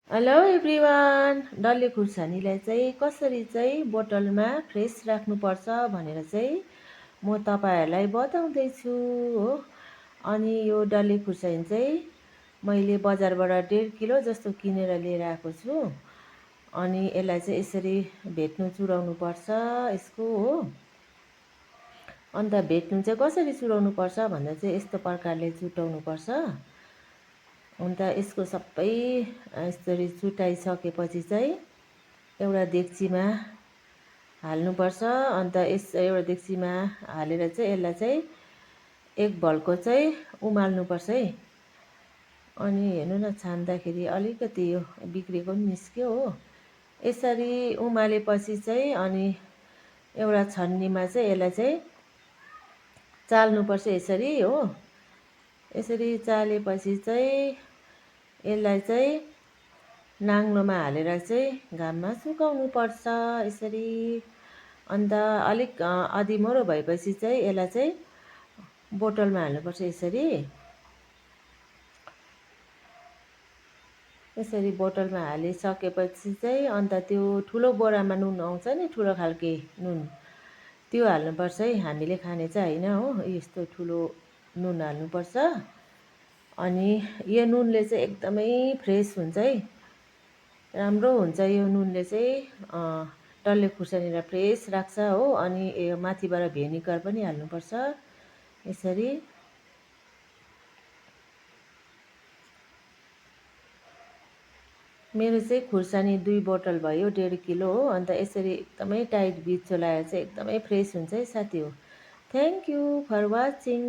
Hello everyone. डल्ले खुर्सानीलाई चाहिँ कसरी चाहिँ बोतलमा फ्रेस राख्नुपर्छ भनेर चाहिँ म तपाईँहरूलाई बताउँदैछु हो। अनि यो डल्ले खुर्सानी चाहिँ मैले बजारबाट 1.5 किलो जस्तो किनेर लिएर आएको छु। अनि यसलाई चाहिँ यसरी भेट्नु चुराउनु पर्छ यसको हो। अन्त भेट्नु चाहिँ कसरी चुराउनु पर्छ भन्दा चाहिँ यस्तो प्रकारले चुटाउनु पर्छ। अन्त यसको सबै यसरी चुटाइसकेपछि चाहिँ एउटा डेक्चीमा हाल्नुपर्छ। अन्त एउटा डेक्चीमा हालेर चाहिँ यसलाई चाहिँ एक भल्को चाहिँ उमाल्नुपर्छ है। अनि हेर्नु न, छान्दाखेरि अलिकति यो बिग्रेको पनि निस्क्यो हो। यसरी उमालेपछि चाहिँ अनि एउटा छन्नीमा चाहिँ यसलाई चाहिँ चाल्नुपर्छ यसरी हो। यसरी चालेपछि चाहिँ यसलाई चाहिँ नाङ्लोमा हालेर चाहिँ घाममा सुकाउनु पर्छ यसरी। अन्त अलिक अधमरो भएपछि चाहिँ यसलाई चाहिँ बोतलमा हाल्नुपर्छ यसरी। यसरी बोतलमा हालिसकेपछि चाहिँ अन्त त्यो ठुलो बोरामा नुन आउँछ नि, ठुलो खालके नुन, त्यो हाल्नुपर्छ है। हामीले खाने चाहिँ होइन हो, यस्तो ठुलो नुन हाल्नुपर्छ। अनि यो नुनले चाहिँ एकदमै फ्रेस हुन्छ है, राम्रो हुन्छ यो नुनले चाहिँ डल्ले खुर्सानीलाई फ्रेस राख्छ हो। अनि यो माथिबाट भेनिगर पनि हाल्नुपर्छ यसरी। मेरो चाहिँ खुर्सानी 2 बोतल भयो, 1.5 किलो हो। अन्त यसरी एकदमै टाइट बिच्चो लगाएर चाहिँ एकदमै फ्रेस हुन्छ है साथी हो। Thank you for watching.